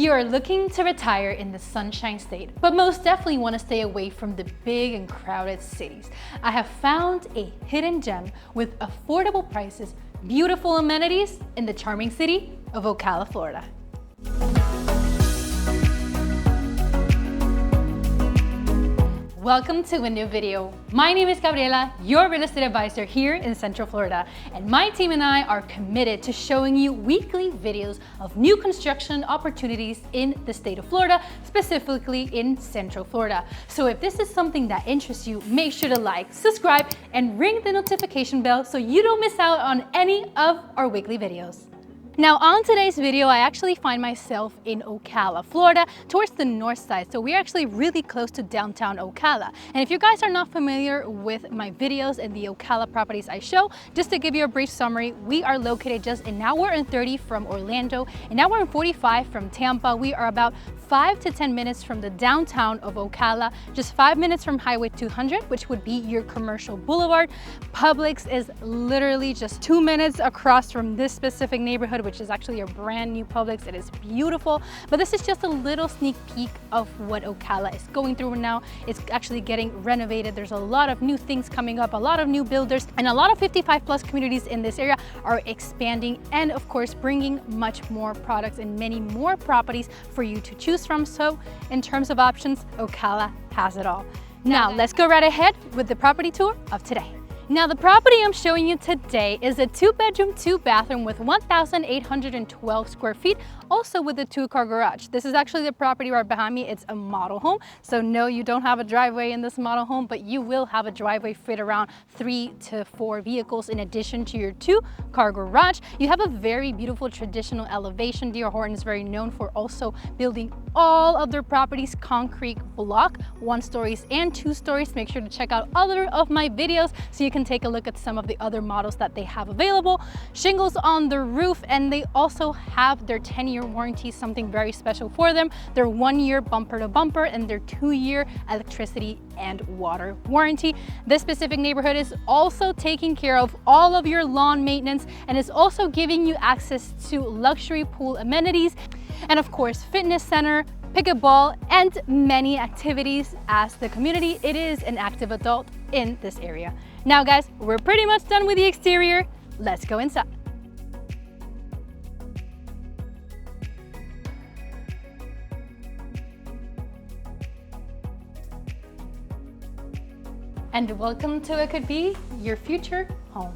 you are looking to retire in the Sunshine State, but most definitely want to stay away from the big and crowded cities, I have found a hidden gem with affordable prices, beautiful amenities in the charming city of Ocala, Florida. Welcome to a new video. My name is Gabriela, your real estate advisor here in Central Florida, and my team and I are committed to showing you weekly videos of new construction opportunities in the state of Florida, specifically in Central Florida. So if this is something that interests you, make sure to like, subscribe, and ring the notification bell so you don't miss out on any of our weekly videos. Now on today's video, I actually find myself in Ocala, Florida, towards the north side. So we're actually really close to downtown Ocala. And if you guys are not familiar with my videos and the Ocala properties I show, just to give you a brief summary, we are located just an hour and 30 from Orlando, an hour and 45 from Tampa. We are about 5 to 10 minutes from the downtown of Ocala, just 5 minutes from Highway 200, which would be your commercial boulevard. Publix is literally just 2 minutes across from this specific neighborhood, which is actually a brand new Publix. It is beautiful, but this is just a little sneak peek of what Ocala is going through now. It's actually getting renovated. There's a lot of new things coming up, a lot of new builders, and a lot of 55 plus communities in this area are expanding and of course bringing much more products and many more properties for you to choose from. So in terms of options, Ocala has it all. Now let's go right ahead with the property tour of today. Now the property I'm showing you today is a 2-bedroom, 2-bathroom with 1,812 square feet, also with a 2-car garage. This is actually the property right behind me. It's a model home. So no, you don't have a driveway in this model home, but you will have a driveway fit around 3 to 4 vehicles in addition to your 2-car garage. You have a very beautiful traditional elevation. D.R. Horton is very known for also building all of their properties concrete block, 1 stories and 2 stories. Make sure to check out other of my videos so you can take a look at some of the other models that they have available. Shingles on the roof, and they also have their 10-year warranty, something very special for them. Their 1-year bumper to bumper and their 2-year electricity and water warranty. This specific neighborhood is also taking care of all of your lawn maintenance and is also giving you access to luxury pool amenities and of course fitness center, pickleball, and many activities. As the community, it is an active adult in this area. Now guys, we're pretty much done with the exterior. Let's go inside. And welcome to what could be your future home.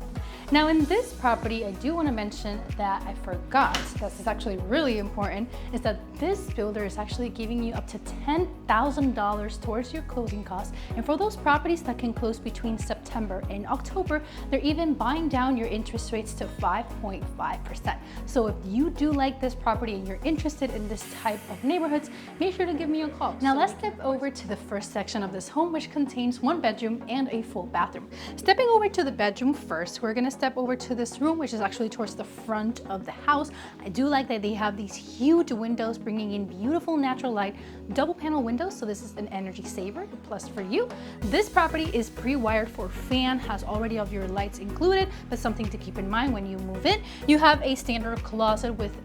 Now in this property, I do want to mention that I forgot, this is actually really important, is that this builder is actually giving you up to $10,000 towards your closing costs. And for those properties that can close between September and October, they're even buying down your interest rates to 5.5%. So if you do like this property and you're interested in this type of neighborhoods, make sure to give me a call. Now let's step over to the first section of this home, which contains 1 bedroom and a full bathroom. Stepping over to the bedroom first, we're gonna step over to this room, which is actually towards the front of the house. I do like that they have these huge windows bringing in beautiful natural light, double panel windows, so this is an energy saver, a plus for you. This property is pre-wired for fan, has already all your lights included, but something to keep in mind when you move in. You have a standard closet with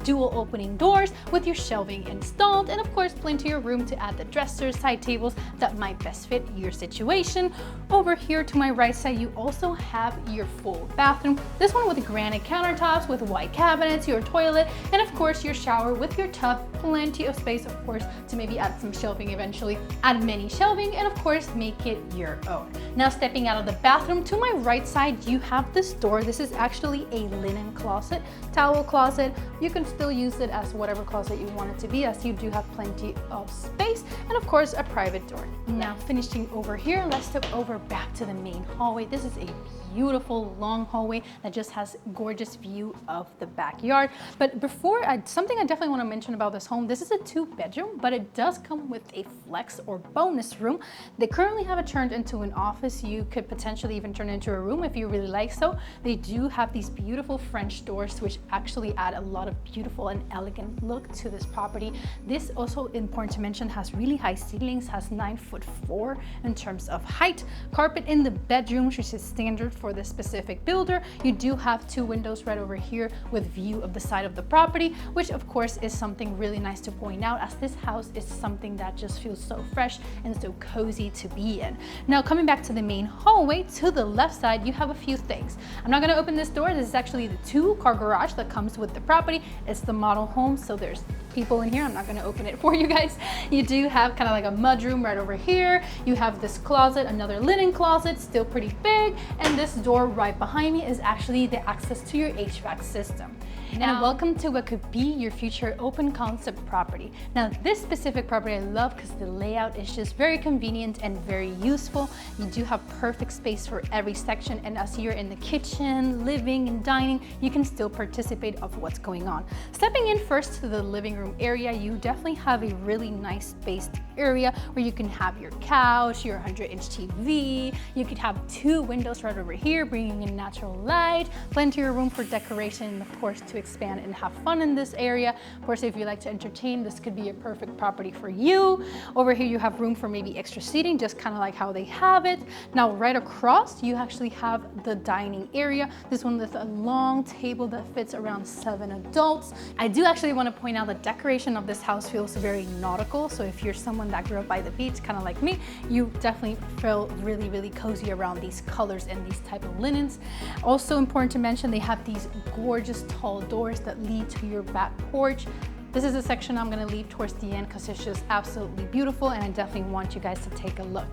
dual opening doors with your shelving installed, and of course plenty of room to add the dressers, side tables that might best fit your situation. Over here to my right side, you also have your full bathroom. This one with granite countertops with white cabinets, your toilet, and of course your shower with your tub. Plenty of space, of course, to maybe add some shelving eventually. Add mini shelving and of course make it your own. Now stepping out of the bathroom, to my right side, you have this door. This is actually a linen closet, towel closet. You can still use it as whatever closet you want it to be, as you do have plenty of space, and of course a private door. Now finishing over here, let's step over back to the main hallway. This is a beautiful long hallway that just has gorgeous view of the backyard. But before something I definitely want to mention about this home, this is a 2-bedroom, but it does come with a flex or bonus room. They currently have it turned into an office. You could potentially even turn it into a room if you really like so. They do have these beautiful French doors which actually add a lot of beautiful and elegant look to this property. This also, important to mention, has really high ceilings, has 9'4" in terms of height. Carpet in the bedroom, which is standard for this specific builder. You do have 2 windows right over here with view of the side of the property, which of course is something really nice to point out, as this house is something that just feels so fresh and so cozy to be in. Now, coming back to the main hallway, to the left side, you have a few things. I'm not going to open this door. This is actually the 2-car garage that comes with the property. It's the model home, so there's people in here. I'm not going to open it for you guys. You do have kind of like a mudroom right over here. You have this closet, another linen closet, still pretty big, and this door right behind me is actually the access to your HVAC system. And welcome to what could be your future open concept property. Now, this specific property I love because the layout is just very convenient and very useful. You do have perfect space for every section, and as you're in the kitchen, living and dining, you can still participate of what's going on. Stepping in first to the living room area, you definitely have a really nice spaced area where you can have your couch, your 100-inch TV. You could have 2 windows right over here, bringing in natural light, plenty of room for decoration, of course, to expand and have fun in this area. Of course, if you like to entertain, this could be a perfect property for you. Over here, you have room for maybe extra seating, just kind of like how they have it. Now, right across, you actually have the dining area. This one with a long table that fits around 7 adults. I do actually want to point out the decoration of this house feels very nautical. So if you're someone that grew up by the beach, kind of like me, you definitely feel really, really cozy around these colors and these type of linens. Also important to mention, they have these gorgeous tall doors that lead to your back porch. This is a section I'm going to leave towards the end because it's just absolutely beautiful, and I definitely want you guys to take a look.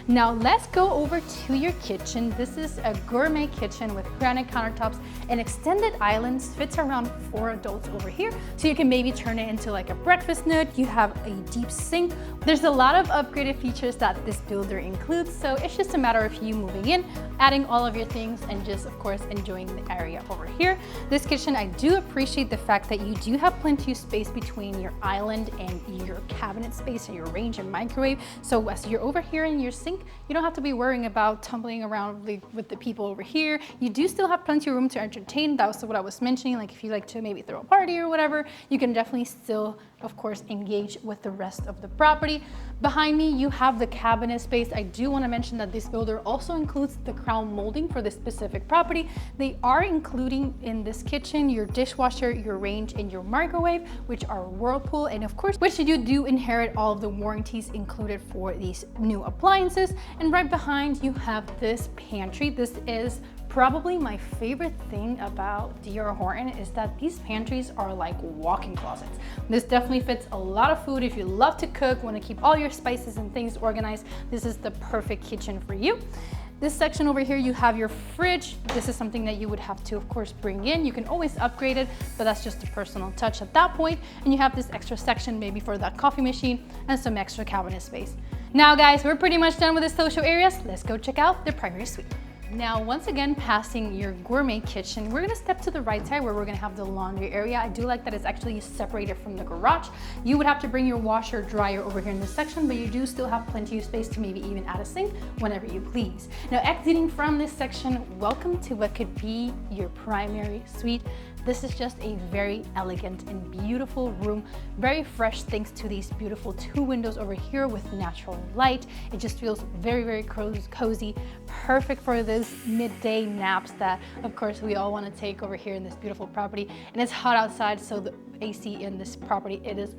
Now let's go over to your kitchen. This is a gourmet kitchen with granite countertops and extended islands. Fits around 4 adults over here, so you can maybe turn it into like a breakfast nook. You have a deep sink. There's a lot of upgraded features that this builder includes, so it's just a matter of you moving in, adding all of your things, and just of course enjoying the area over here. This kitchen, I do appreciate the fact that you do have plenty of space between your island and your cabinet space and your range and microwave. So as you're over here in your sink, you don't have to be worrying about tumbling around with the people over here. You do still have plenty of room to entertain. That was what I was mentioning. Like if you like to maybe throw a party or whatever, you can definitely still, of course, engage with the rest of the property. Behind me, you have the cabinet space. I do want to mention that this builder also includes the crown molding for this specific property. They are including in this kitchen your dishwasher, your range, and your microwave, which are Whirlpool, and of course, which you do inherit all of the warranties included for these new appliances. And right behind, you have this pantry. This is probably my favorite thing about D.R. Horton is that these pantries are like walk-in closets. This definitely fits a lot of food. If you love to cook, want to keep all your spices and things organized, this is the perfect kitchen for you. This section over here, you have your fridge. This is something that you would have to, of course, bring in. You can always upgrade it, but that's just a personal touch at that point. And you have this extra section maybe for that coffee machine and some extra cabinet space. Now, guys, we're pretty much done with the social areas. Let's go check out the primary suite. Now, once again, passing your gourmet kitchen, we're gonna step to the right side where we're gonna have the laundry area. I do like that it's actually separated from the garage. You would have to bring your washer dryer over here in this section, but you do still have plenty of space to maybe even add a sink whenever you please. Now, exiting from this section, welcome to what could be your primary suite. This is just a very elegant and beautiful room, very fresh thanks to these beautiful 2 windows over here with natural light. It just feels very, very cozy, perfect for those midday naps that, of course, we all want to take over here in this beautiful property. And it's hot outside, so the AC in this property, it is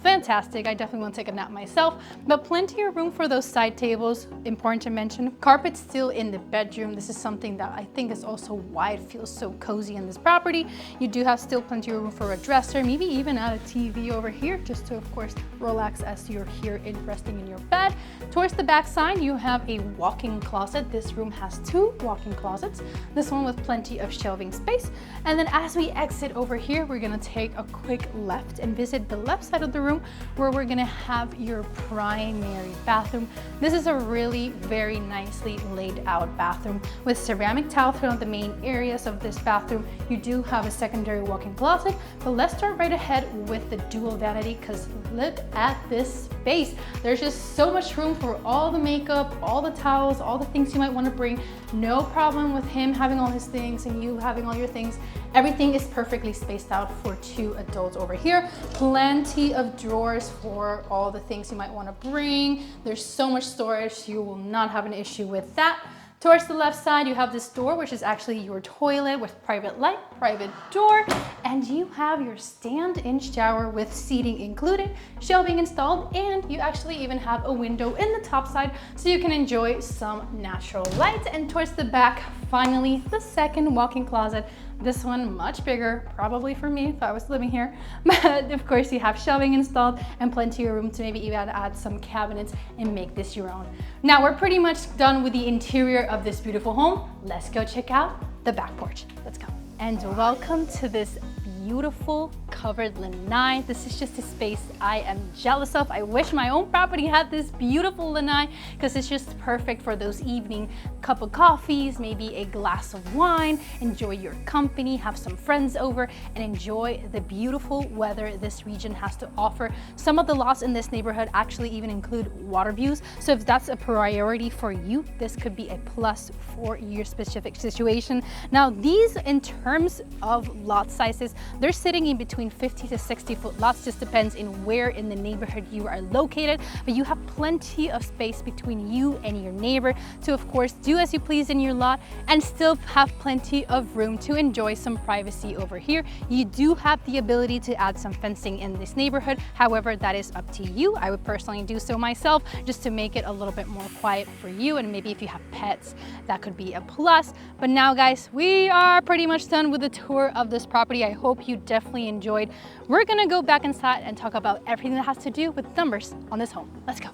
fantastic. I definitely want to take a nap myself, but plenty of room for those side tables. Important to mention, carpet still in the bedroom. This is something that I think is also why it feels so cozy in this property. You do have still plenty of room for a dresser, maybe even add a TV over here just to, of course, relax as you're here resting in your bed. Towards the back side, you have a walk-in closet. This room has 2 walk-in closets, this one with plenty of shelving space. And then as we exit over here, we're gonna take a quick left and visit the left side of the room where we're gonna have your primary bathroom. This is a really very nicely laid out bathroom with ceramic tile throughout the main areas of this bathroom. You do have a secondary walk-in closet, but let's start right ahead with the dual vanity because look at this space. There's just so much room for all the makeup, all the towels, all the things you might want to bring. No problem with him having all his things and you having all your things. Everything is perfectly spaced out for 2 adults over here. Plenty of drawers for all the things you might want to bring. There's so much storage, you will not have an issue with that. Towards the left side, you have this door, which is actually your toilet with private light, private door, and you have your stand-in shower with seating included, shelving installed, and you actually even have a window in the top side so you can enjoy some natural light. And towards the back, finally, the second walk-in closet. This one much bigger, probably for me if I was living here. But of course you have shelving installed and plenty of room to maybe even add some cabinets and make this your own. Now we're pretty much done with the interior of this beautiful home. Let's go check out the back porch. Let's go. And welcome to this beautiful covered lanai. This is just a space I am jealous of. I wish my own property had this beautiful lanai because it's just perfect for those evening cup of coffees, maybe a glass of wine, enjoy your company, have some friends over, and enjoy the beautiful weather this region has to offer. Some of the lots in this neighborhood actually even include water views. So if that's a priority for you, this could be a plus for your specific situation. Now, these in terms of lot sizes, they're sitting in between 50 to 60 foot lots, just depends in where in the neighborhood you are located, but you have plenty of space between you and your neighbor to, of course, do as you please in your lot and still have plenty of room to enjoy some privacy over here. You do have the ability to add some fencing in this neighborhood. However, that is up to you. I would personally do so myself just to make it a little bit more quiet for you, and maybe if you have pets, that could be a plus. But now, guys, we are pretty much done with the tour of this property. I hope you definitely enjoyed. We're gonna go back inside and talk about everything that has to do with numbers on this home. Let's go.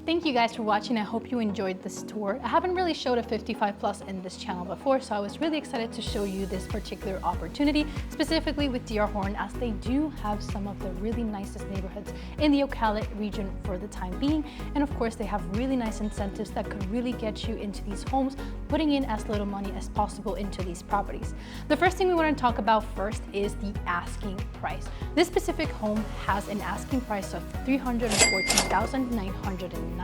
Thank you guys for watching. I hope you enjoyed this tour. I haven't really showed a 55 plus in this channel before, so I was really excited to show you this particular opportunity, specifically with D.R. Horton, as they do have some of the really nicest neighborhoods in the Ocala region for the time being. And of course, they have really nice incentives that could really get you into these homes, putting in as little money as possible into these properties. The first thing we want to talk about first is the asking price. This specific home has an asking price of $314,990.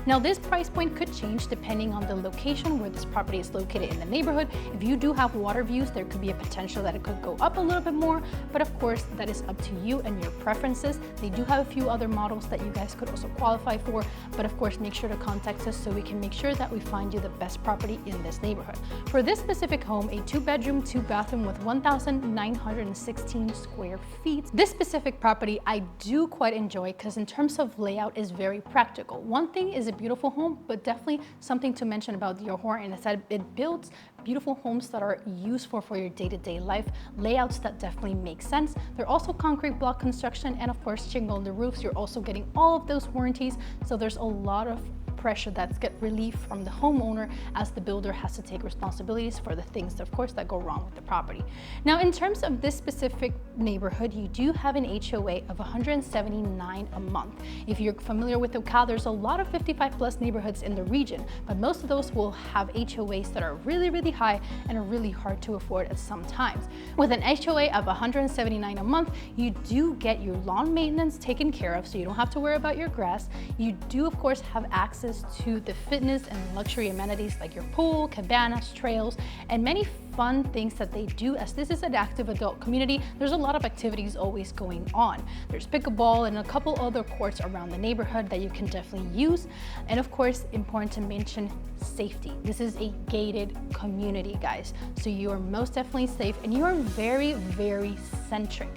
Now, this price point could change depending on the location where this property is located in the neighborhood. If you do have water views, there could be a potential that it could go up a little bit more, but of course, that is up to you and your preferences. They do have a few other models that you guys could also qualify for, but of course, make sure to contact us so we can make sure that we find you the best property in this neighborhood. For this specific home, a 2-bedroom, 2-bathroom with 1,916 square feet. This specific property I do quite enjoy because in terms of layout is very practical. One thing is a beautiful home, but definitely something to mention about D.R. Horton is that it builds beautiful homes that are useful for your day-to-day life, layouts that definitely make sense. They're also concrete block construction and of course shingle on the roofs. You're also getting all of those warranties, so there's a lot of pressure that's get relief from the homeowner as the builder has to take responsibilities for the things, of course, that go wrong with the property. Now, in terms of this specific neighborhood, you do have an HOA of $179 a month. If you're familiar with Ocala, there's a lot of 55 plus neighborhoods in the region, but most of those will have HOAs that are really, really high and are really hard to afford at some times. With an HOA of $179 a month, you do get your lawn maintenance taken care of, so you don't have to worry about your grass. You do, of course, have access to the fitness and luxury amenities like your pool, cabanas, trails, and many fun things that they do. As this is an active adult community, there's a lot of activities always going on. There's pickleball and a couple other courts around the neighborhood that you can definitely use. And of course, important to mention safety. This is a gated community, guys. So you are most definitely safe and you are very, very centric.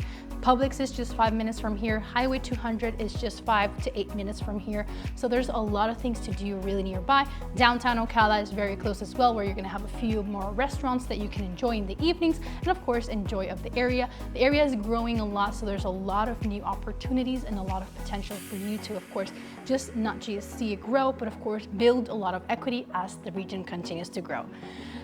Publix is just 5 minutes from here. Highway 200 is just 5 to 8 minutes from here. So there's a lot of things to do really nearby. Downtown Ocala is very close as well, where you're gonna have a few more restaurants that you can enjoy in the evenings, and of course, enjoy of the area. The area is growing a lot, so there's a lot of new opportunities and a lot of potential for you to, of course, just not just see it grow, but of course, build a lot of equity as the region continues to grow.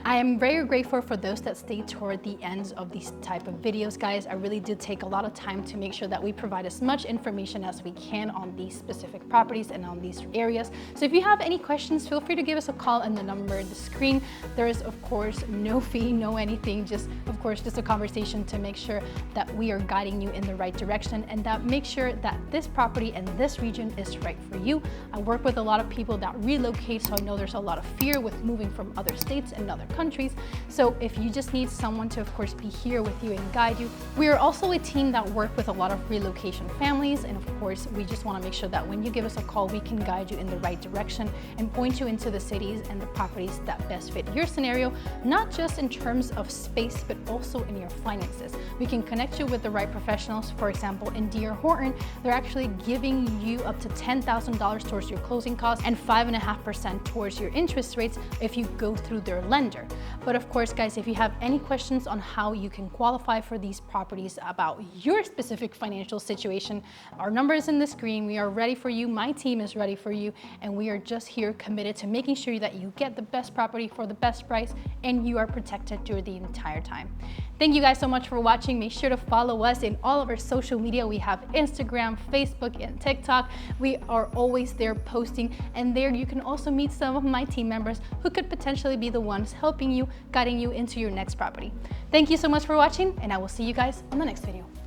I am very grateful for those that stay toward the ends of these type of videos, guys. I really did take a lot of of time to make sure that we provide as much information as we can on these specific properties and on these areas. So if you have any questions, feel free to give us a call on the number on the screen. There is, of course, no fee, no anything, just, of course, just a conversation to make sure that we are guiding you in the right direction and that make sure that this property and this region is right for you. I work with a lot of people that relocate, so I know there's a lot of fear with moving from other states and other countries. So if you just need someone to, of course, be here with you and guide you. We are also a team that work with a lot of relocation families, and of course, we just want to make sure that when you give us a call, we can guide you in the right direction and point you into the cities and the properties that best fit your scenario, not just in terms of space, but also in your finances. We can connect you with the right professionals. For example, in D.R. Horton, they're actually giving you up to $10,000 towards your closing costs and 5.5% towards your interest rates if you go through their lender. But of course, guys, if you have any questions on how you can qualify for these properties about your specific financial situation, our number is in the screen. We are ready for you. My team is ready for you, and we are just here committed to making sure that you get the best property for the best price and you are protected through the entire time. Thank you guys so much for watching. Make sure to follow us in all of our social media. We have Instagram, Facebook, and TikTok. We are always there posting, and there you can also meet some of my team members who could potentially be the ones helping you, guiding you into your next property. Thank you so much for watching, and I will see you guys on the next video.